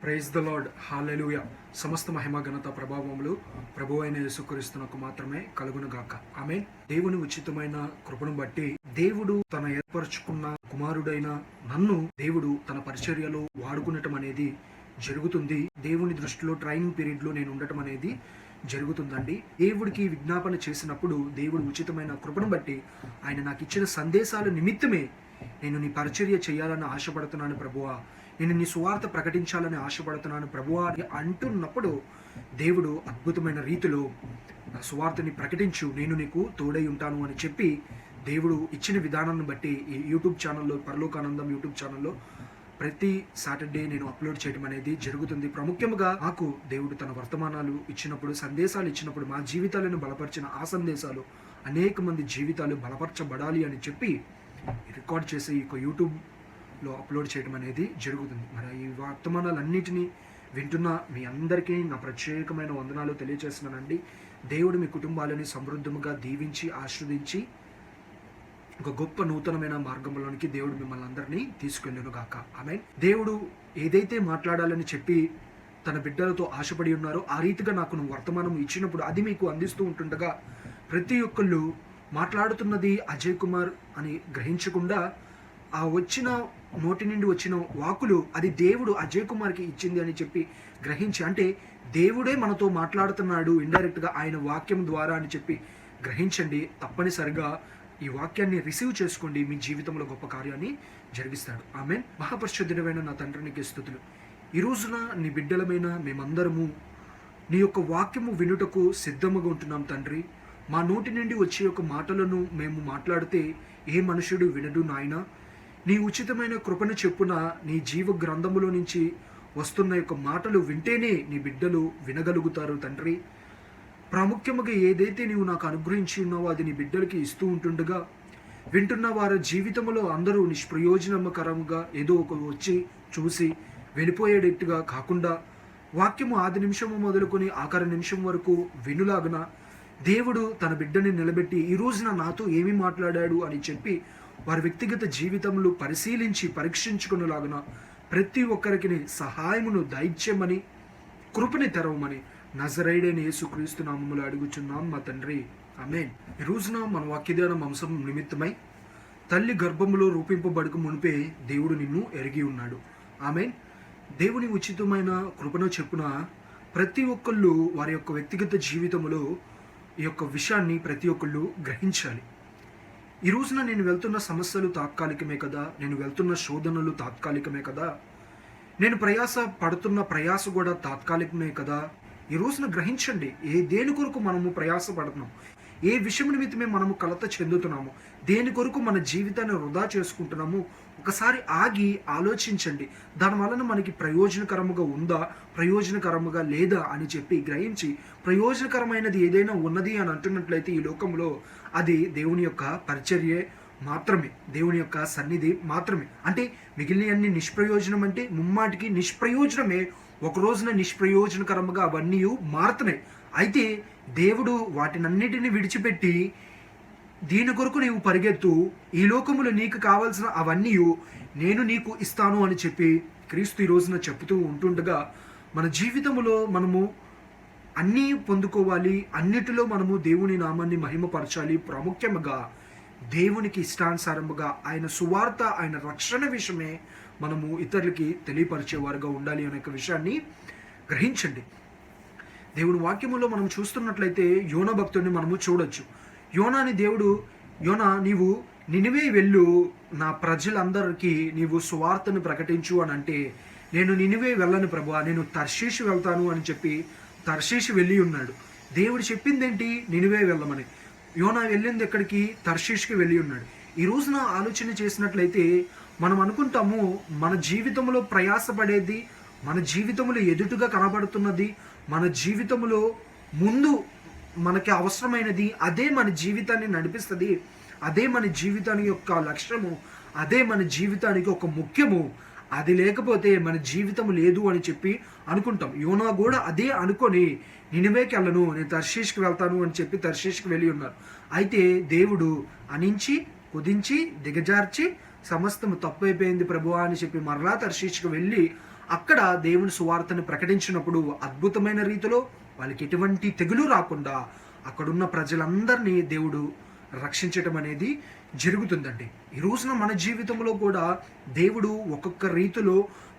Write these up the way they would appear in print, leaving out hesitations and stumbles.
Praise the lord, హల్లెలూయా. సమస్త మహిమ ఘనత ప్రభావములు ప్రభు అయిన యేసుక్రీస్తునకు మాత్రమే కలుగునుగాక. ఆమేన్. దేవుని ఉచితమైన కృపను బట్టి దేవుడు తన ఏర్పరచుకున్న కుమారుడైన నన్ను దేవుడు తన పరిచర్యలో వాడుకునటం అనేది జరుగుతుంది. దేవుని దృష్టిలో ట్రైనింగ్ పీరియడ్ లో నేను ఉండటం అనేది జరుగుతుందండి. దేవుడికి విజ్ఞాపన చేసినప్పుడు దేవుడు ఉచితమైన కృపను బట్టి ఆయన నాకు ఇచ్చిన సందేశాల నిమిత్తమే నేను నీ పరిచర్య చేయాలని ఆశపడుతున్నాను ప్రభువా, నేను నీ సువార్త ప్రకటించాలని ఆశపడుతున్నాను ప్రభువా అని అంటున్నప్పుడు దేవుడు అద్భుతమైన రీతిలో నా సువార్తని ప్రకటించు, నేను నీకు తోడై ఉంటాను అని చెప్పి దేవుడు ఇచ్చిన విధానాన్ని బట్టి ఈ యూట్యూబ్ ఛానల్లో, పరలోకానందం యూట్యూబ్ ఛానల్లో ప్రతి సాటర్డే నేను అప్లోడ్ చేయడం అనేది జరుగుతుంది. ప్రాముఖ్యంగా నాకు దేవుడు తన వర్తమానాలు ఇచ్చినప్పుడు, సందేశాలు ఇచ్చినప్పుడు, మా జీవితాలను బలపరిచిన ఆ సందేశాలు అనేక మంది జీవితాలు బలపరచబడాలి అని చెప్పి రికార్డ్ చేసి ఈ యూట్యూబ్లో అప్లోడ్ చేయడం అనేది జరుగుతుంది. మరి ఈ వర్తమానాలన్నిటినీ వింటున్న మీ అందరికీ నా ప్రత్యేకమైన వందనాలు తెలియజేస్తున్నానండి. దేవుడు మీ కుటుంబాలని సమృద్ధంగా దీవించి ఆశీర్వదించి ఒక గొప్ప నూతనమైన మార్గంలోనికి దేవుడు మిమ్మల్ని అందరినీ తీసుకెళ్ళను గాక. ఆమేన్. దేవుడు ఏదైతే మాట్లాడాలని చెప్పి తన బిడ్డలతో ఆశపడి ఉన్నారో ఆ రీతిగా నాకు వర్తమానం ఇచ్చినప్పుడు అది మీకు అందిస్తూ ఉంటుండగా ప్రతి ఒక్కళ్ళు మాట్లాడుతున్నది అజయ్ కుమార్ అని గ్రహించకుండా ఆ వచ్చిన నోటి నుండి వచ్చిన వాకులు అది దేవుడు అజయ్ కుమార్కి ఇచ్చింది అని చెప్పి గ్రహించి, అంటే దేవుడే మనతో మాట్లాడుతున్నాడు ఇండైరెక్ట్గా ఆయన వాక్యం ద్వారా అని చెప్పి గ్రహించండి. తప్పనిసరిగా ఈ వాక్యాన్ని రిసీవ్ చేసుకోండి, మీ జీవితంలో గొప్ప కార్యాన్ని జరిగిస్తాడు. ఆమేన్. మహాపరిశుద్ధుడైన నా తండ్రికి స్తుతులు. ఈ రోజున నీ బిడ్డలమైన మేమందరము నీ యొక్క వాక్యము వినుటకు సిద్ధముగా ఉంటున్నాం తండ్రి. మా నోటి నుండి వచ్చే యొక్క మాటలను మేము మాట్లాడితే ఏ మనుషుడు వినడు నాయన. నీ ఉచితమైన కృపను చెప్పున నీ జీవ గ్రంథములో నుంచి వస్తున్న యొక్క మాటలు వింటేనే నీ బిడ్డలు వినగలుగుతారు తండ్రి. ప్రాముఖ్యముగా ఏదైతే నీవు నాకు అనుగ్రహించి ఉన్నావో అది నీ బిడ్డలకి ఇస్తూ ఉంటుండగా వింటున్న వారి జీవితంలో అందరూ నిష్ప్రయోజనకరంగా ఏదో ఒక వచ్చి చూసి వెళ్ళిపోయేటట్టుగా కాకుండా వాక్యము ఆది నిమిషము మొదలుకొని ఆఖరి నిమిషం వరకు వినులాగున దేవుడు తన బిడ్డని నిలబెట్టి ఈ రోజున నాతో ఏమి మాట్లాడాడు అని చెప్పి వారి వ్యక్తిగత జీవితంలో పరిశీలించి పరీక్షించుకునేలాగున ప్రతి ఒక్కరికి సహాయమును దయచేయమని కృపని తెరవమని నజరేయుడైన యేసుక్రీస్తు నామములో అడుగుచున్నాం మా తండ్రి. ఆమేన్. ఈ రోజున మన వాక్యధ్యానం అంశం నిమిత్తమై తల్లి గర్భములో రూపింపబడక మునిపే దేవుడు నిన్ను ఎరిగి ఉన్నాడు. ఆమేన్. దేవుని ఉచితమైన కృపను చెప్పున ప్రతి ఒక్కళ్ళు వారి యొక్క వ్యక్తిగత జీవితంలో ఈ యొక్క విషయాన్ని ప్రతి ఒక్కళ్ళు గ్రహించాలి. ఈ రోజున నేను వెళ్తున్న సమస్యలు తాత్కాలికమే కదా, నేను వెళ్తున్న శోధనలు తాత్కాలికమే కదా, నేను ప్రయాస పడుతున్న ప్రయాస కూడా తాత్కాలికమే కదా. ఈ రోజున గ్రహించండి, దేని కొరకు మనము ప్రయాస పడుతున్నాం, ఏ విషయం నిమిత్తమే మనము కలత చెందుతున్నాము, దేని కొరకు మన జీవితాన్ని వృధా చేసుకుంటున్నాము, ఒకసారి ఆగి ఆలోచించండి. దాని వలన మనకి ప్రయోజనకరముగా ఉందా, ప్రయోజనకరముగా లేదా అని చెప్పి గ్రహించి ప్రయోజనకరమైనది ఏదైనా ఉన్నది అని అంటున్నట్లయితే ఈ లోకంలో అది దేవుని యొక్క పరిచర్యే మాత్రమే, దేవుని యొక్క సన్నిధి మాత్రమే. అంటే మిగిలినవన్నీ నిష్ప్రయోజనం, అంటే ముమ్మాటికి నిష్ప్రయోజనమే. ఒక రోజున నిష్ప్రయోజనకరముగా అవన్నీ మారుతున్నాయి. అయితే దేవుడు వాటినన్నిటిని విడిచిపెట్టి దీని కొరకు నీవు పరిగెత్తు, ఈ లోకములో నీకు కావాల్సిన అవన్నీ నేను నీకు ఇస్తాను అని చెప్పి క్రీస్తు ఈ రోజున చెప్తూ ఉంటుండగా మన జీవితంలో మనము అన్నీ పొందుకోవాలి, అన్నిటిలో మనము దేవుని నామాన్ని మహిమపరచాలి. ప్రాముఖ్యంగా దేవునికి ఇష్టానుసారముగా ఆయన సువార్త, ఆయన రక్షణ విషయమే మనము ఇతరులకి తెలియపరిచేవారుగా ఉండాలి అనే విషయాన్ని గ్రహించండి. దేవుని వాక్యములో మనం చూస్తున్నట్లయితే యోనా భక్తుడిని మనము చూడొచ్చు. యోనాని దేవుడు, యోనా నీవు నినివే వెళ్ళు, నా ప్రజలందరికీ నీవు సువార్తను ప్రకటించు అని అంటే, నేను నినివే వెళ్ళను ప్రభువా, నేను తర్షీషు వెళ్తాను అని చెప్పి తర్షీషు వెళ్ళి ఉన్నాడు. దేవుడు చెప్పిందేంటి? నినివే వెళ్ళమని. యోనా వెళ్ళింది ఎక్కడికి? తర్షీష్కి వెళ్ళి ఉన్నాడు. ఈ రోజున ఆలోచన చేసినట్లయితే మనం అనుకుంటాము మన జీవితంలో ప్రయాసపడేది, మన జీవితంలో ఎదుటుగా కనబడుతున్నది, మన జీవితంలో ముందు మనకి అవసరమైనది, అదే మన జీవితాన్ని నడిపిస్తుంది, అదే మన జీవితానికి యొక్క లక్ష్యము, అదే మన జీవితానికి ఒక ముఖ్యము. అది లేకపోతే మన జీవితం లేదు అని చెప్పి అనుకుంటాం. యోనా కూడా అదే అనుకొని నినివేకి వెళ్ళను, నేను తర్షీష్కి వెళ్తాను అని చెప్పి తర్షీష్కి వెళ్ళి ఉన్నారు. అయితే దేవుడు అనించి కుదించి దిగజార్చి సమస్తము తప్పైపోయింది ప్రభువా అని చెప్పి మరలా తర్షీష్కి వెళ్ళి అక్కడ దేవుని సువార్తను ప్రకటించినప్పుడు అద్భుతమైన రీతిలో వాళ్ళకి ఎటువంటి తెగులు రాకుండా అక్కడున్న ప్రజలందరినీ దేవుడు రక్షించటం అనేది జరుగుతుందండి. ఈ రోజున మన జీవితంలో కూడా దేవుడు ఒక్కొక్క రీతిలో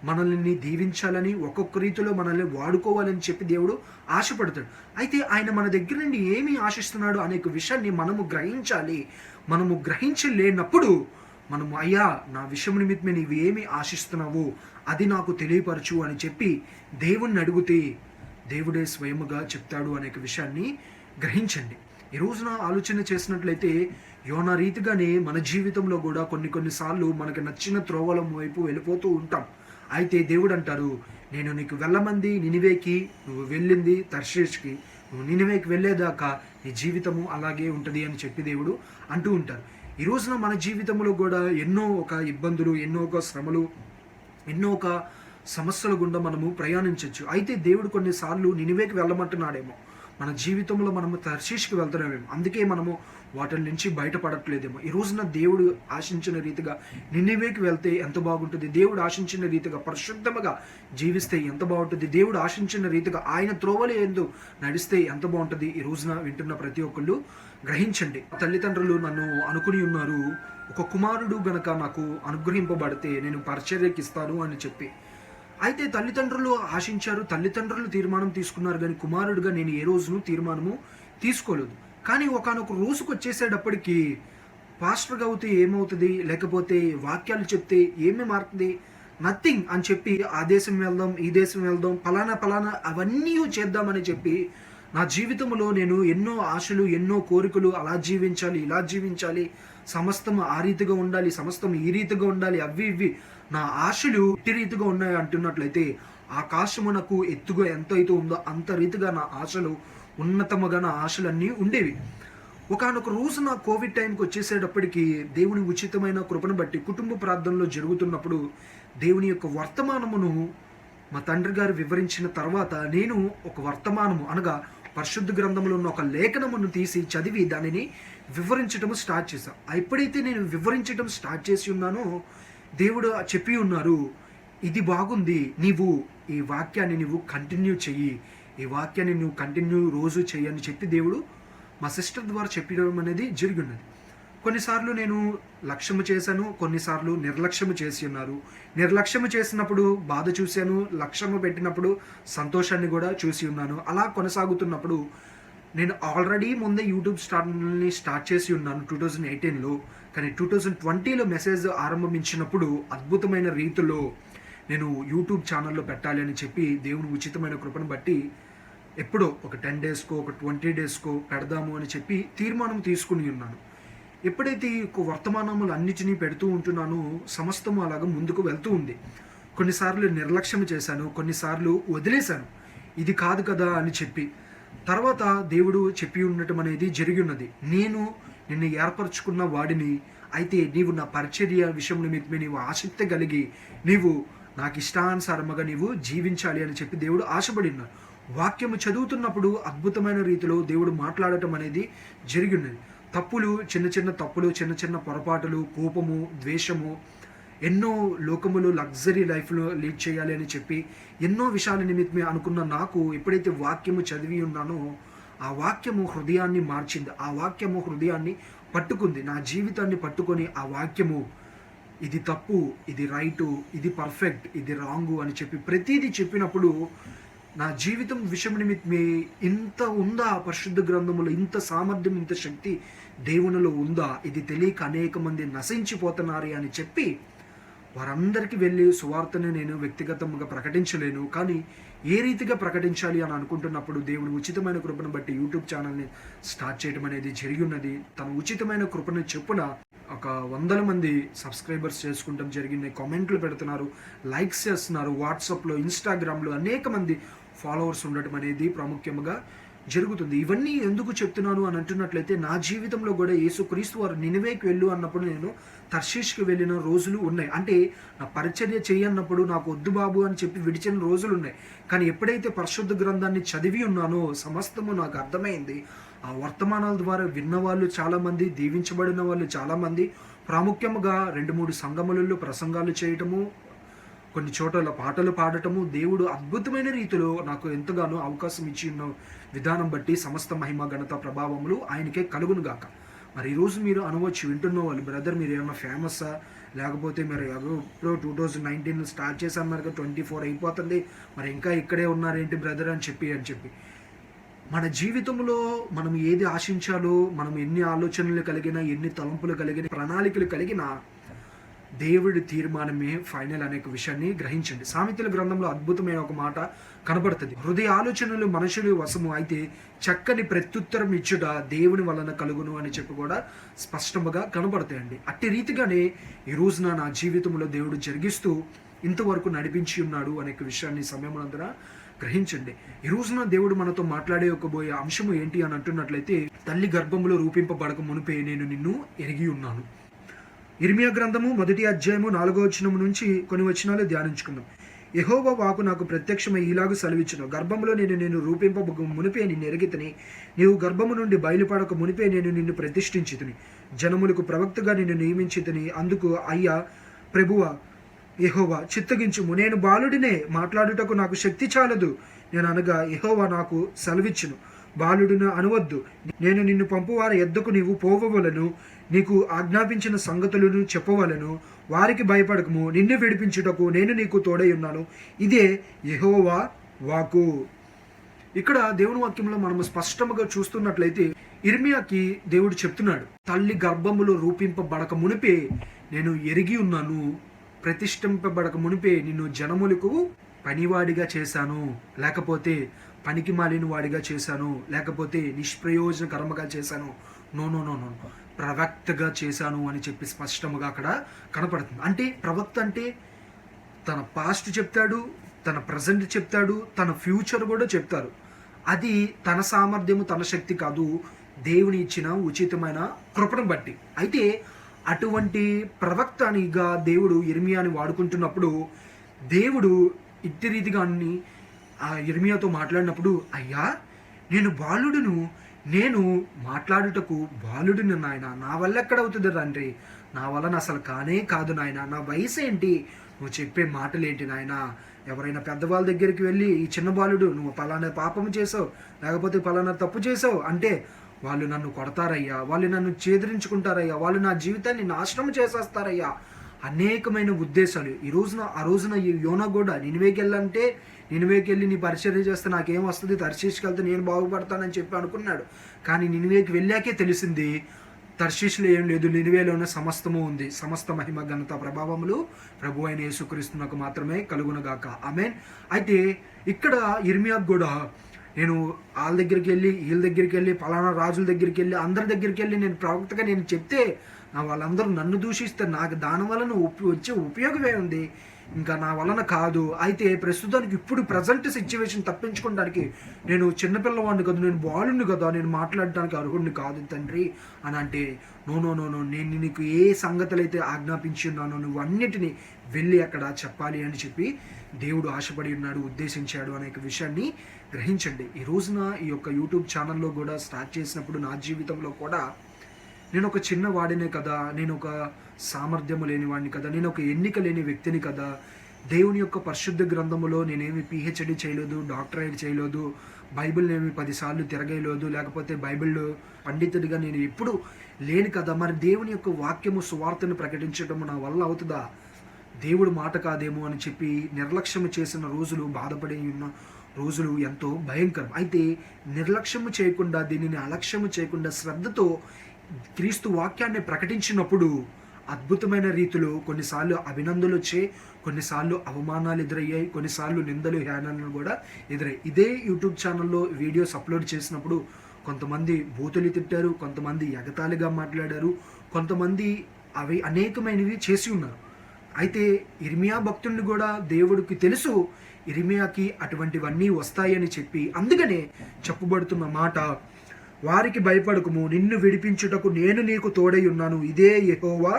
మనల్ని దీవించాలని, ఒక్కొక్క రీతిలో మనల్ని వాడుకోవాలని చెప్పి దేవుడు ఆశపడతాడు. అయితే ఆయన మన దగ్గర నుండి ఏమి ఆశిస్తున్నాడు అనే విషయాన్ని మనము గ్రహించాలి. మనము గ్రహించలేనప్పుడు మనము అయ్యా నా విషయం నిమిత్తమే నీవు ఏమి ఆశిస్తున్నావు అది నాకు తెలియపరచు అని చెప్పి దేవుణ్ణి అడిగితే దేవుడే స్వయముగా చెప్తాడు అనే విషయాన్ని గ్రహించండి. ఈ రోజున ఆలోచన చేసినట్లయితే యోనా రీతిగానే మన జీవితంలో కూడా కొన్నిసార్లు మనకు నచ్చిన త్రోవల వైపు వెళ్ళిపోతూ ఉంటాం. అయితే దేవుడు అంటారు, నేను నీకు వెళ్ళమంది నినివేకి, నువ్వు వెళ్ళింది తర్షీష్కి, నువ్వు నినివేకి వెళ్ళేదాకా నీ జీవితము అలాగే ఉంటుంది అని చెప్పి దేవుడు అంటూ ఉంటారు. ఈ రోజున మన జీవితంలో కూడా ఎన్నో ఒక ఇబ్బందులు, ఎన్నో ఒక శ్రమలు, ఎన్నో ఒక సమస్యల గుండా మనము ప్రయాణించవచ్చు. అయితే దేవుడు కొన్నిసార్లు నినివేకి వెళ్ళమంటున్నాడేమో, మన జీవితంలో మనము తర్షీష్కి వెళ్తున్నామేమో, అందుకే మనము వాటి నుంచి బయటపడట్లేదేమో. ఈ రోజున దేవుడు ఆశించిన రీతిగా నినివేకి వెళ్తే ఎంత బాగుంటుంది, దేవుడు ఆశించిన రీతిగా పరిశుద్ధముగా జీవిస్తే ఎంత బాగుంటుంది, దేవుడు ఆశించిన రీతిగా ఆయన త్రోవలే ఎందు నడిస్తే ఎంత బాగుంటుంది. ఈ రోజున వింటున్న ప్రతి ఒక్కళ్ళు గ్రహించండి. తల్లిదండ్రులు నన్ను అనుకుని ఉన్నారు, ఒక కుమారుడు గనక నాకు అనుగ్రహింపబడితే నేను పరిచర్యకి ఇస్తాను అని చెప్పి. అయితే తల్లిదండ్రులు ఆశించారు, తల్లిదండ్రులు తీర్మానం తీసుకున్నారు, కానీ కుమారుడిగా నేను ఏ రోజును తీర్మానము తీసుకోలేదు. కానీ ఒకానొక రోజుకు వచ్చేసేటప్పటికి పాస్టర్గా అవుతే ఏమవుతుంది, లేకపోతే వాక్యాలు చెప్తే ఏమి మారుతుంది, నథింగ్ అని చెప్పి ఆ దేశం వెళ్దాం, ఈ దేశం వెళ్దాం, ఫలానా అవన్నీ చేద్దామని చెప్పి నా జీవితంలో నేను ఎన్నో ఆశలు, ఎన్నో కోరికలు, అలా జీవించాలి, ఇలా జీవించాలి, సమస్తం ఆ రీతిగా ఉండాలి, సమస్తం ఈ రీతిగా ఉండాలి, అవి ఇవి నా ఆశలు ఎట్టి రీతిగా ఉన్నాయి అంటున్నట్లయితే ఆకాశమునకు ఎత్తుగా ఎంత అయితే ఉందో అంత రీతిగా నా ఆశలు, ఉన్నతముగా నా ఆశలన్నీ ఉండేవి. ఒకానొక రోజు నా కోవిడ్ టైంకి వచ్చేసేటప్పటికి దేవుని ఉచితమైన కృపను బట్టి కుటుంబ ప్రార్థనలో జరుగుతున్నప్పుడు దేవుని యొక్క వర్తమానమును మా తండ్రి గారు వివరించిన తర్వాత నేను ఒక వర్తమానము అనగా పరిశుద్ధ గ్రంథంలో ఉన్న ఒక లేఖనమును తీసి చదివి దానిని వివరించడం స్టార్ట్ చేశాను. ఎప్పుడైతే నేను వివరించడం స్టార్ట్ చేసి ఉన్నానో దేవుడు చెప్పి ఉన్నారు, ఇది బాగుంది, నీవు ఈ వాక్యాన్ని నువ్వు కంటిన్యూ చెయ్యి, ఈ వాక్యాన్ని నువ్వు కంటిన్యూ రోజు చెయ్యి అని చెప్పి దేవుడు మా సిస్టర్ ద్వారా చెప్పడం అనేది జరిగి ఉన్నది. కొన్నిసార్లు నేను లక్ష్యము చేశాను, కొన్నిసార్లు నిర్లక్ష్యము చేసి ఉన్నారు. నిర్లక్ష్యము చేసినప్పుడు బాధ చూశాను, లక్ష్యము పెట్టినప్పుడు సంతోషాన్ని కూడా చూసి ఉన్నాను. అలా కొనసాగుతున్నప్పుడు నేను ఆల్రెడీ ముందే యూట్యూబ్ స్టార్ట్ చేసి ఉన్నాను 2018లో. కానీ 2020లో మెసేజ్ ఆరంభించినప్పుడు అద్భుతమైన రీతిలో నేను యూట్యూబ్ ఛానల్లో పెట్టాలి అని చెప్పి దేవుని ఉచితమైన కృపను బట్టి ఎప్పుడో ఒక 10 డేస్కో ఒక 20 డేస్కో పెడదాము అని చెప్పి తీర్మానం తీసుకుని ఉన్నాను. ఎప్పుడైతే వర్తమానములు అన్నిటినీ పెడుతూ ఉంటున్నానో సమస్తము అలాగా ముందుకు వెళ్తూ ఉంది. కొన్నిసార్లు నిర్లక్ష్యం చేశాను, కొన్నిసార్లు వదిలేశాను, ఇది కాదు కదా అని చెప్పి. తర్వాత దేవుడు చెప్పి ఉండటం అనేది జరిగి ఉన్నది, నేను నిన్ను ఏర్పరచుకున్న వాడిని, అయితే నీవు నా పరిచర్య విషయం నిమిత్తమే నీవు ఆసక్తి కలిగి నీవు నాకు ఇష్టానుసారముగా నీవు జీవించాలి అని చెప్పి దేవుడు ఆశపడి ఉన్నాడు. వాక్యము చదువుతున్నప్పుడు అద్భుతమైన రీతిలో దేవుడు మాట్లాడటం అనేది జరిగి ఉన్నది. తప్పులు, చిన్న చిన్న తప్పులు, చిన్న చిన్న పొరపాటులు, కోపము, ద్వేషము, ఎన్నో లోకములు లగ్జరీ లైఫ్లో లీడ్ చేయాలి అని చెప్పి ఎన్నో విషయాల నిమిత్తమే అనుకున్న నాకు ఎప్పుడైతే వాక్యము చదివి ఉన్నానో ఆ వాక్యము హృదయాన్ని మార్చింది. ఆ వాక్యము హృదయాన్ని పట్టుకుంది, నా జీవితాన్ని పట్టుకొని ఆ వాక్యము ఇది తప్పు, ఇది రైటు, ఇది పర్ఫెక్ట్, ఇది రాంగు అని చెప్పి ప్రతిదీ చెప్పినప్పుడు నా జీవితం విషయం నిమిత్తమే ఇంత ఉందా పరిశుద్ధ గ్రంథములో, ఇంత సామర్థ్యం, ఇంత శక్తి దేవునిలో ఉందా, ఇది తెలియక అనేక మంది నశించిపోతున్నారు అని చెప్పి వారందరికీ వెళ్ళి సువార్తని నేను వ్యక్తిగతంగా ప్రకటించలేను. కానీ ఏ రీతిగా ప్రకటించాలి అని అనుకుంటున్నప్పుడు దేవుని ఉచితమైన కృపను బట్టి యూట్యూబ్ ఛానల్ని స్టార్ట్ చేయడం అనేది జరిగి ఉన్నది. తన ఉచితమైన కృపను చెప్పున ఒక 100 మంది సబ్స్క్రైబర్స్ చేసుకుంటాం జరిగింది, కామెంట్లు పెడుతున్నారు, లైక్స్ చేస్తున్నారు, వాట్సాప్లో, ఇన్స్టాగ్రామ్లో అనేక మంది ఫాలోవర్స్ ఉండటం అనేది ప్రాముఖ్యంగా జరుగుతుంది. ఇవన్నీ ఎందుకు చెప్తున్నాను అని అంటున్నట్లయితే నా జీవితంలో కూడా యేసుక్రీస్తు వారు నినివేకి వెళ్ళు అన్నప్పుడు నేను తర్షీష్కి వెళ్ళిన రోజులు ఉన్నాయి. అంటే నా పరిచర్య చేయన్నప్పుడు నాకు వద్దు బాబు అని చెప్పి విడిచిన రోజులు ఉన్నాయి. కానీ ఎప్పుడైతే పరిశుద్ధ గ్రంథాన్ని చదివి ఉన్నానో సమస్తము నాకు అర్థమైంది. ఆ వర్తమానాల ద్వారా విన్నవాళ్ళు చాలామంది, దీవించబడిన వాళ్ళు చాలామంది, ప్రాముఖ్యంగా 2-3 సంఘములలో ప్రసంగాలు చేయటము, కొన్ని చోట్ల పాటలు పాడటము, దేవుడు అద్భుతమైన రీతిలో నాకు ఎంతగానో అవకాశం ఇచ్చి ఉన్న విధానం బట్టి సమస్త మహిమ ఘనత ప్రభావములు ఆయనకే కలుగును గాక. మరి ఈరోజు మీరు అనవచ్చు, వింటున్న వాళ్ళు, బ్రదర్ మీరు ఏమైనా ఫేమస్సా, లేకపోతే మీరు ఎప్పుడో 2019 స్టార్ట్ చేశారు కదా, 24 అయిపోతుంది, మరి ఇంకా ఇక్కడే ఉన్నారేంటి బ్రదర్ అని చెప్పి మన జీవితంలో మనం ఏది ఆశించాలో, మనం ఎన్ని ఆలోచనలు కలిగినా, ఎన్ని తలంపులు కలిగిన, ప్రణాళికలు కలిగినా దేవుడి తీర్మానమే ఫైనల్ అనే విషయాన్ని గ్రహించండి. సామెతల గ్రంథంలో అద్భుతమైన ఒక మాట కనబడుతుంది. హృదయ ఆలోచనలు మనుషులు వశము, అయితే చక్కని ప్రత్యుత్తరం ఇచ్చుట దేవుని వలన కలుగును అని చెప్పి కూడా స్పష్టంగా కనబడతాయండి. అట్టి రీతిగానే ఈ రోజున నా జీవితంలో దేవుడు జరిగిస్తూ ఇంతవరకు నడిపించి ఉన్నాడు అనే విషయాన్ని సమయమునందున గ్రహించండి. ఈ రోజున దేవుడు మనతో మాట్లాడేయకపోయే అంశము ఏంటి అని అంటున్నట్లయితే, తల్లి గర్భంలో రూపింపబడక మునిపే నేను నిన్ను ఎరిగి ఉన్నాను. ఇర్మియా గ్రంథము 1వ అధ్యాయము 4వ వచనము నుంచి కొన్ని వచనాలు ధ్యానించుకుందాం. యెహోవా వాకు నాకు ప్రత్యక్షమై ఇలాగు సెలవిచ్చును, గర్భంలో నేను రూపింపబక మునిపే నిన్ను ఎరిగితిని, నీవు గర్భము నుండి బయలుపడక మునిపే నేను నిన్ను ప్రతిష్ఠించితిని, జనములకు ప్రవక్తగా నిన్ను నియమించితిని. అందుకు అయ్యా ప్రభువ యెహోవా చిత్తగించుము, నేను బాలుడినే, మాట్లాడుటకు నాకు శక్తి చాలదు నేను అనగా యెహోవా నాకు సెలవిచ్చును, బాలుడును అనవద్దు, నేను నిన్ను పంపువారి యొద్దకు నీవు పోవవలను, నీకు ఆజ్ఞాపించిన సంగతులను చెప్పవలను, వారికి భయపడకము, నిన్ను విడిపించుటకు నేను నీకు తోడై ఉన్నాను, ఇదే యెహోవా వాకు. ఇక్కడ దేవుని వాక్యంలో మనము స్పష్టంగా చూస్తున్నట్లయితే ఇర్మియాకి దేవుడు చెప్తున్నాడు, తల్లి గర్భములో రూపింపబడక మునిపే నేను ఎరిగి ఉన్నాను, ప్రతిష్ఠింపబడక మునిపే నిన్ను జనములకు పనివాడిగా చేశాను, లేకపోతే పనికి మాలిన వాడిగా చేశాను, లేకపోతే నిష్ప్రయోజనకరముగా చేశాను, నో నో నో నో ప్రవక్తగా చేశాను అని చెప్పి స్పష్టముగా అక్కడ కనపడుతుంది. అంటే ప్రవక్త అంటే తన పాస్ట్ చెప్తాడు, తన ప్రజెంట్ చెప్తాడు, తన ఫ్యూచర్ కూడా చెప్తారు. అది తన సామర్థ్యము, తన శక్తి కాదు, దేవుని ఇచ్చిన ఉచితమైన కృపను బట్టి. అయితే అటువంటి ప్రవక్తనిగా దేవుడు ఇర్మియాని వాడుకుంటున్నప్పుడు దేవుడు ఇట్టి రీతిగా ఆ ఇర్మియాతో మాట్లాడినప్పుడు, అయ్యా నేను బాలుడును, నేను మాట్లాడుటకు బాలుడిని నాయన, నా వల్ల ఎక్కడవుతుంది తండ్రి, నా వలన అసలు కానే కాదు నాయన, నా వయసు ఏంటి, నువ్వు చెప్పే మాటలు ఏంటి నాయన. ఎవరైనా పెద్దవాళ్ళ దగ్గరికి వెళ్ళి, ఈ చిన్న బాలుడు నువ్వు పలానా పాపం చేసావు, లేకపోతే పలానా తప్పు చేసావు అంటే వాళ్ళు నన్ను కొడతారయ్యా, వాళ్ళు నన్ను చేదరించుకుంటారయ్యా, వాళ్ళు నా జీవితాన్ని నాశనం చేసేస్తారయ్యా, అనేకమైన ఉద్దేశాలు. ఆ రోజున ఈ యోనా కూడా నినివేకి వెళ్ళి నీ పరిచర్య చేస్తే నాకేం వస్తుంది, తర్షీష్కి వెళ్తే నేను బాగుపడతానని చెప్పి అనుకున్నాడు. కానీ నినివేకి వెళ్ళాకే తెలిసింది, తర్షీష్లో ఏం లేదు, నినివేలోనే సమస్తము ఉంది. సమస్త మహిమ ఘనత ప్రభావములు ప్రభు అయిన యేసుక్రీస్తునకు మాత్రమే కలుగునగాక. ఆమేన్. అయితే ఇక్కడ ఇర్మియాకు కూడా నేను వాళ్ళ దగ్గరికి వెళ్ళి, వీళ్ళ దగ్గరికి వెళ్ళి, పలానా రాజుల దగ్గరికి వెళ్ళి, అందరి దగ్గరికి వెళ్ళి నేను ప్రవక్తగా నేను చెప్తే వాళ్ళందరూ నన్ను దూషిస్తే నాకు దాని వలన వచ్చే ఉపయోగమే ఉంది, ఇంకా నా వలన కాదు. అయితే ప్రస్తుతానికి ఇప్పుడు ప్రజెంట్ సిచ్యువేషన్ తప్పించుకోవడానికి నేను చిన్నపిల్లవాడిని కదా, నేను బాలుని కదా, నేను మాట్లాడడానికి అర్హుడిని కాదు తండ్రి అని అంటే, నో నో నో నో నేను నీకు ఏ సంగతులు అయితే ఆజ్ఞాపించి ఉన్నానో నువ్వు అన్నిటినీ వెళ్ళి అక్కడ చెప్పాలి అని చెప్పి దేవుడు ఆశపడి ఉన్నాడు, ఉద్దేశించాడు అనే విషయాన్ని గ్రహించండి. ఈ రోజున ఈ యొక్క యూట్యూబ్ ఛానల్లో కూడా స్టార్ట్ చేసినప్పుడు నా జీవితంలో కూడా నేను ఒక చిన్న వాడినే కదా, నేను ఒక సామర్థ్యము లేని వాడిని కదా, నేను ఒక ఎన్నిక లేని వ్యక్తిని కదా, దేవుని యొక్క పరిశుద్ధ గ్రంథములో నేనేమి PhD చేయలేదు, డాక్టరేట్ చేయలేదు, బైబిల్ ఏమి 10 సార్లు తిరగలేదు, లేకపోతే బైబిల్ పండితుడిగా నేను ఎప్పుడు లేను కదా, మరి దేవుని యొక్క వాక్యము సువార్తను ప్రకటించడం నా వల్ల అవుతుందా, దేవుడు మాట కాదేమో అని చెప్పి నిర్లక్ష్యం చేసిన రోజులు, బాధపడి ఉన్న రోజులు ఎంతో భయంకరం. అయితే నిర్లక్ష్యము చేయకుండా, దీనిని అలక్ష్యము చేయకుండా శ్రద్ధతో క్రీస్తు వాక్యాన్ని ప్రకటించినప్పుడు అద్భుతమైన రీతిలో కొన్నిసార్లు అభినందనలు వచ్చాయి, కొన్నిసార్లు అవమానాలు ఎదురయ్యాయి, కొన్నిసార్లు నిందలు, హేళనలు కూడా ఎదురయ్యాయి. ఇదే యూట్యూబ్ ఛానల్లో వీడియోస్ అప్లోడ్ చేసినప్పుడు కొంతమంది బూతులు తిట్టారు, కొంతమంది ఎగతాళిగా మాట్లాడారు, కొంతమంది అవి అనేకమైనవి చేసి ఉన్నారు. అయితే ఇర్మియా భక్తుడిని కూడా దేవుడికి తెలుసు ఇర్మియాకి అటువంటివన్నీ వస్తాయని చెప్పి, అందుకనే చెప్పబడుతున్న మాట, వారికి భయపడకుము, నిన్ను విడిపించుటకు నేను నీకు తోడై ఉన్నాను, ఇదే యెహోవా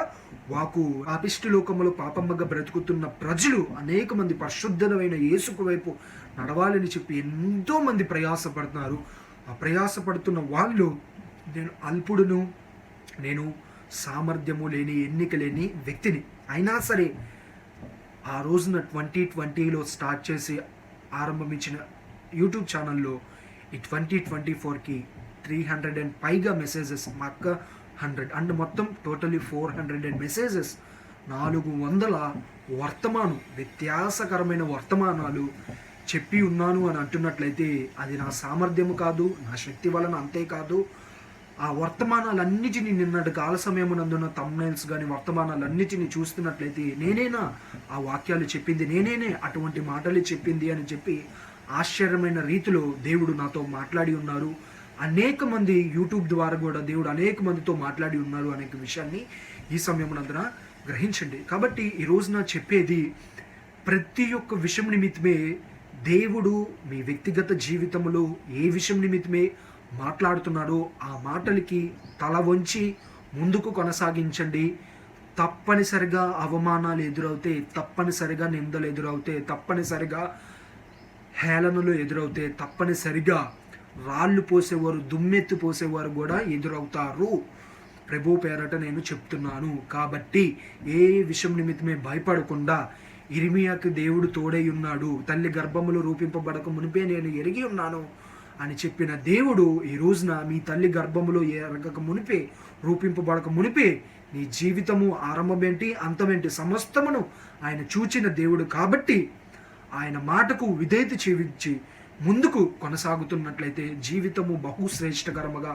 వాకు. పాపిష్టి లోకములో పాపమ్మగా బ్రతుకుతున్న ప్రజలు అనేక మంది పరిశుద్ధమైన యేసుకు వైపు నడవాలని చెప్పి ఎంతో మంది ప్రయాసపడుతున్నారు. ఆ ప్రయాసపడుతున్న వాళ్ళు, నేను అల్పుడును, నేను సామర్థ్యము లేని, ఎన్నిక లేని వ్యక్తిని, అయినా సరే ఆ రోజున 2020లో స్టార్ట్ చేసి ఆరంభించిన యూట్యూబ్ ఛానల్లో ఈ 2024కి 300 అండ్ పైగా మెసేజెస్, మా అక్క 100 అండ్ మొత్తం టోటలీ 400 మెసేజెస్, 400 వ్యత్యాసకరమైన వర్తమానాలు చెప్పి ఉన్నాను అని అంటున్నట్లయితే అది నా సామర్థ్యము కాదు, నా శక్తి వలన, అంతేకాదు ఆ వర్తమానాలన్నిటినీ నిన్నటి కాల సమయమునందున థంబ్నెయిల్స్ కానీ వర్తమానాలన్నిటినీ చూస్తున్నట్లయితే నేనేనా ఆ వాక్యాలు చెప్పింది, నేనేనే అటువంటి మాటలు చెప్పింది అని చెప్పి ఆశ్చర్యమైన రీతిలో దేవుడు నాతో మాట్లాడి ఉన్నారు. అనేక మంది యూట్యూబ్ ద్వారా కూడా దేవుడు అనేక మందితో మాట్లాడి ఉన్నారు అనే విషయాన్ని ఈ సమయమునందున గ్రహించండి. కాబట్టి ఈ రోజున చెప్పేది ప్రతి ఒక్క విషయం నిమిత్తమే దేవుడు మీ వ్యక్తిగత జీవితంలో ఏ విషయం నిమిత్తమే మాట్లాడుతున్నాడో ఆ మాటలకి తల వంచి ముందుకు కొనసాగించండి. తప్పనిసరిగా అవమానాలు ఎదురవుతే, తప్పనిసరిగా నిందలు ఎదురవుతే, తప్పనిసరిగా హేళనలు ఎదురవుతే, తప్పనిసరిగా రాళ్ళు పోసేవారు, దుమ్మెత్తి పోసేవారు కూడా ఎదురవుతారు. ప్రభు పేరట నేను చెప్తున్నాను. కాబట్టి ఏ విషయం నిమిత్తమే భయపడకుండా, ఇర్మియాకి దేవుడు తోడై ఉన్నాడు, తల్లి గర్భములో రూపింపబడక మునిపే నేను ఎరిగి ఉన్నాను అని చెప్పిన దేవుడు ఈ రోజున మీ తల్లి గర్భములో ఎరగక మునిపే, రూపింపబడక మునిపే నీ జీవితము ఆరంభమేంటి అంతమేంటి సమస్తమును ఆయన చూచిన దేవుడు. కాబట్టి ఆయన మాటకు విధేయత చూపించి ముందుకు కొనసాగుతున్నట్లయితే జీవితము బహుశ్రేష్టకరముగా,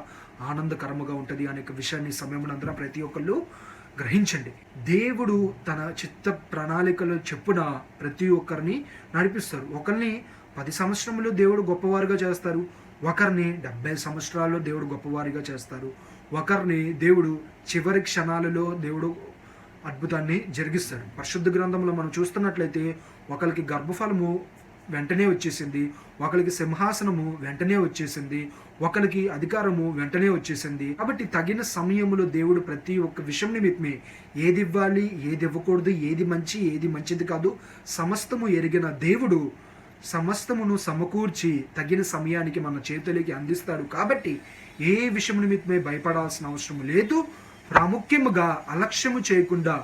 ఆనందకరముగా ఉంటుంది అనే విషయాన్ని సమయమునందరం ప్రతి ఒక్కళ్ళు గ్రహించండి. దేవుడు తన చిత్త ప్రణాళికలు చెప్పున ప్రతి ఒక్కరిని నడిపిస్తారు. ఒకరిని 10 సంవత్సరములు దేవుడు గొప్పవారుగా చేస్తారు, ఒకరిని 70 సంవత్సరాల్లో దేవుడు గొప్పవారిగా చేస్తారు, ఒకరిని దేవుడు చివరి క్షణాలలో దేవుడు అద్భుతాన్ని జరిగిస్తాడు. పరిశుద్ధ గ్రంథంలో మనం చూస్తున్నట్లయితే ఒకరికి గర్భఫలము వెంటనే వచ్చేసింది, ఒకరికి సింహాసనము వెంటనే వచ్చేసింది, ఒకరికి అధికారము వెంటనే వచ్చేసింది. కాబట్టి తగిన సమయంలో దేవుడు ప్రతి ఒక్క విషయం నిమిత్తమే ఏది ఇవ్వాలి, ఏది ఇవ్వకూడదు, ఏది మంచి, ఏది మంచిది కాదు, సమస్తము ఎరిగిన దేవుడు సమస్తమును సమకూర్చి తగిన సమయానికి మన చేతులకి అందిస్తాడు. కాబట్టి ఏ విషయం నిమిత్తమే భయపడాల్సిన అవసరం లేదు. ప్రాముఖ్యముగా అలక్ష్యము చేయకుండా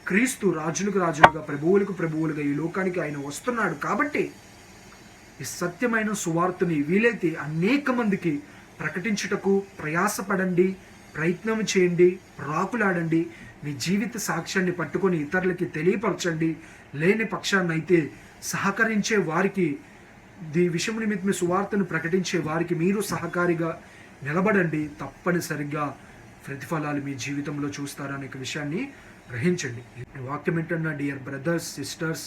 క్రీస్తు రాజులకు రాజులుగా, ప్రభువులకు ప్రభువులుగా ఈ లోకానికి ఆయన వస్తున్నాడు. కాబట్టి ఈ సత్యమైన సువార్తని వీలైతే అనేక మందికి ప్రకటించుటకు ప్రయాసపడండి, ప్రయత్నం చేయండి, రాకులాడండి. మీ జీవిత సాక్ష్యాన్ని పట్టుకొని ఇతరులకి తెలియపరచండి. లేని పక్షాన్నైతే సహకరించే వారికి, ఈ విషయం నిమిత్తమే సువార్తను ప్రకటించే వారికి మీరు సహకారిగా నిలబడండి. తప్పనిసరిగా ప్రతిఫలాలు మీ జీవితంలో చూస్తారనే విషయాన్ని గ్రహించండి. వాక్యం ఏంటన్నా డియర్ బ్రదర్స్, సిస్టర్స్,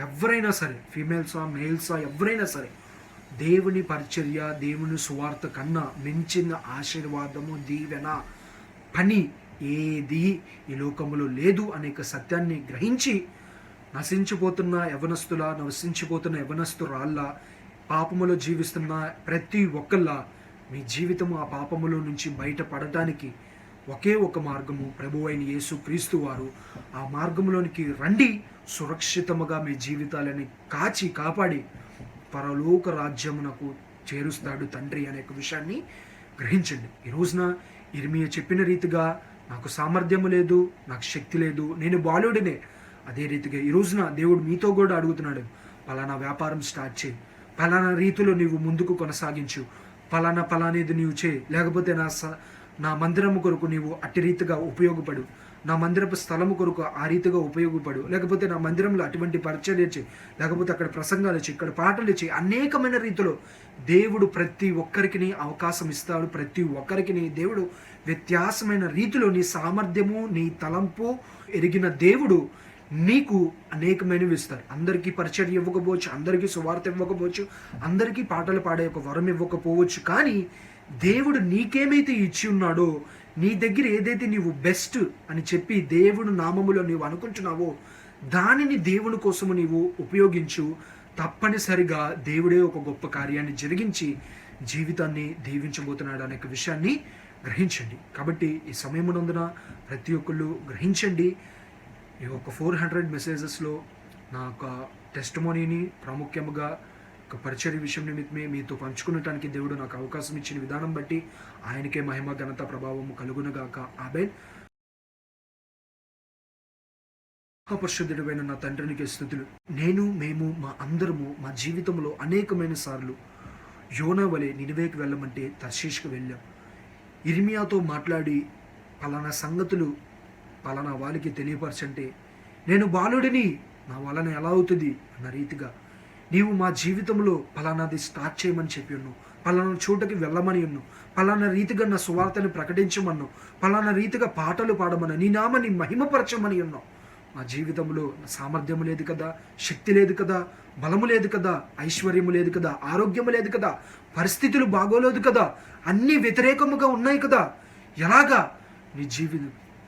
ఎవరైనా సరే, ఫీమేల్సా మేల్సా, ఎవరైనా సరే, దేవుని పరిచర్య, దేవుని సువార్త కన్నా మించిన ఆశీర్వాదము, దీవెన, పని ఏది ఈ లోకములో లేదు అనేక సత్యాన్ని గ్రహించి నశించిపోతున్న యవనస్తురాళ్ళ, పాపములో జీవిస్తున్న ప్రతి ఒక్కళ్ళ మీ జీవితము ఆ పాపములో నుంచి బయటపడటానికి ఒకే ఒక మార్గము, ప్రభువైన యేసు క్రీస్తు వారు. ఆ మార్గంలోనికి రండి. సురక్షితముగా మీ జీవితాలని కాపాడి పరలోక రాజ్యమునకు చేరుస్తాడు తండ్రి అనే విషయాన్ని గ్రహించండి. ఈ రోజున ఇర్మియా చెప్పిన రీతిగా నాకు సామర్థ్యము లేదు, నాకు శక్తి లేదు, నేను బాలుడినే. అదే రీతిగా ఈ రోజున దేవుడు మీతో కూడా అడుగుతున్నాడు, పలానా వ్యాపారం స్టార్ట్ చేయి, పలానా రీతిలో నీవు ముందుకు కొనసాగించు, పలానేది నీవు చేయి, లేకపోతే నా మందిరము కొరకు నీవు అట్టి రీతిగా ఉపయోగపడు, నా మందిరపు స్థలము కొరకు ఆ రీతిగా ఉపయోగపడు, లేకపోతే నా మందిరంలో అటువంటి పరిచర్య చేయి, లేకపోతే అక్కడ ప్రసంగాలు చేయి, ఇక్కడ పాటలు చేయి. అనేకమైన రీతిలో దేవుడు ప్రతి ఒక్కరికి అవకాశం ఇస్తాడు. ప్రతి ఒక్కరికి దేవుడు వ్యత్యాసమైన రీతిలో నీ సామర్థ్యము, నీ తలంపు ఎరిగిన దేవుడు నీకు అనేకమైనవి ఇస్తారు. అందరికీ పరిచర్య ఇవ్వకపోవచ్చు, అందరికీ సువార్త ఇవ్వకపోవచ్చు, అందరికీ పాటలు పాడే ఒక వరం ఇవ్వకపోవచ్చు. కానీ దేవుడు నీకేమైతే ఇచ్చి ఉన్నాడో, నీ దగ్గర ఏదైతే నీవు బెస్ట్ అని చెప్పి దేవుడు నామములో నీవు అనుకుంటున్నావో దానిని దేవుని కోసము నీవు ఉపయోగించు. తప్పనిసరిగా దేవుడే ఒక గొప్ప కార్యాన్ని జరిగించి జీవితాన్ని దీవించబోతున్నాడు అనే విషయాన్ని గ్రహించండి. కాబట్టి ఈ సమయమునందున ప్రతి ఒక్కళ్ళు గ్రహించండి. ఈ ఒక 400 మెసేజెస్లో నా యొక్క టెస్టిమోనీని ప్రాముఖ్యంగా ఒక పరిచర్య విషయం నిమిత్తమే మీతో పంచుకునటానికి దేవుడు నాకు అవకాశం ఇచ్చిన విధానం బట్టి ఆయనకే మహిమ, ఘనత, ప్రభావము కలుగునుగాక. ఆమేన్. పరిశుద్ధుడైన నా తండ్రికి స్తుతులు. మేము మా అందరము మా జీవితంలో అనేకమైన సార్లు యోనా వలె నినివేకి వెళ్ళమంటే తర్షీష్కి వెళ్ళాం. ఇర్మియాతో మాట్లాడి పలానా సంగతులు పలానా వాళ్ళకి తెలియపరచంటే నేను బాలుడిని, నా వలన ఎలా అవుతుంది అన్న రీతిగా నీవు మా జీవితంలో పలానాది స్టార్ట్ చేయమని చెప్పి ఉన్నావు, పలానా చోటకి వెళ్ళమని ఉన్నావు, పలానా రీతిగా నా సువార్తని ప్రకటించమన్నావు, పలానా రీతిగా పాటలు పాడమని, నీ నామని మహిమపరచమని ఉన్నావు. మా జీవితంలో సామర్థ్యం లేదు కదా, శక్తి లేదు కదా, బలము లేదు కదా, ఐశ్వర్యము లేదు కదా, ఆరోగ్యము లేదు కదా, పరిస్థితులు బాగోలేదు కదా, అన్నీ వ్యతిరేకముగా ఉన్నాయి కదా, ఎలాగా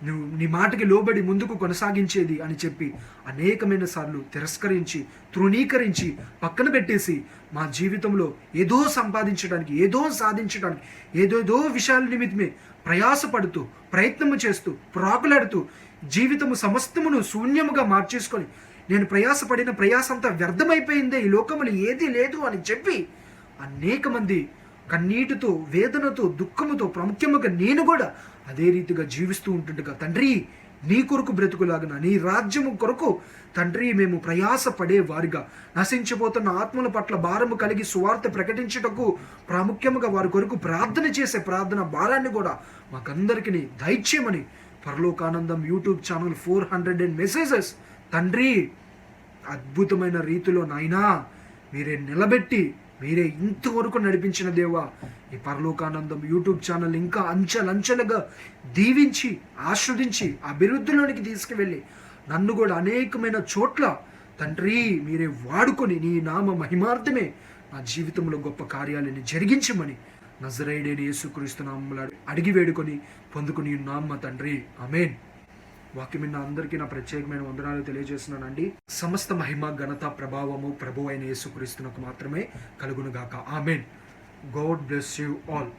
నువ్వు నీ మాటకి లోబడి ముందుకు కొనసాగించేది అని చెప్పి అనేకమైన సార్లు తిరస్కరించి తృణీకరించి పక్కన పెట్టేసి మా జీవితంలో ఏదో సంపాదించడానికి, ఏదో సాధించడానికి, ఏదోదో విషయాల నిమిత్తమే ప్రయాసపడుతూ ప్రయత్నము చేస్తూ ప్రాకులాడుతూ జీవితము సమస్తమును శూన్యముగా మార్చేసుకొని నేను ప్రయాసపడిన ప్రయాసంతా వ్యర్థమైపోయిందే, ఈ లోకములు ఏది లేదు అని చెప్పి అనేక మంది కన్నీటితో వేదనతో దుఃఖముతో ప్రాముఖ్యముగా నేను కూడా అదే రీతిగా జీవిస్తూ ఉంటుండగా తండ్రి నీ కొరకు బ్రతుకులాగన నీ రాజ్యము కొరకు తండ్రి మేము ప్రయాసపడే వారిగా నశించిపోతున్న ఆత్మల పట్ల భారము కలిగి సువార్త ప్రకటించుటకు ప్రాముఖ్యముగా వారి కొరకు ప్రార్థన చేసే ప్రార్థన భారాన్ని కూడా మాకందరికీ దయచేయమని పరలోకానందం యూట్యూబ్ ఛానల్ 400 మెసేజెస్ తండ్రి అద్భుతమైన రీతిలో నాయనా మీరే నిలబెట్టి మీరే ఇంతవరకు నడిపించిన దేవా, ఈ పరలోకానందం యూట్యూబ్ ఛానల్ ఇంకా అంచెలంచెలుగా దీవించి ఆస్వాదించి అభివృద్ధిలోనికి తీసుకువెళ్ళి నన్ను కూడా అనేకమైన చోట్ల తండ్రి మీరే వాడుకొని నీ నామ మహిమార్థమే నా జీవితంలో గొప్ప కార్యాలని జరిగించమని నజరేయుడైన యేసుక్రీస్తు నామములో అడిగి వేడుకొని పొందుకుని నామ తండ్రి, ఆమేన్. వాక్యం విన్న అందరికీ నా ప్రత్యేకమైన వందనాలు తెలియజేస్తున్నానండి. సమస్త మహిమ ఘనత ప్రభావము ప్రభువైన యేసుక్రీస్తునకు మాత్రమే కలుగునుగాక, ఆమేన్. God bless you all.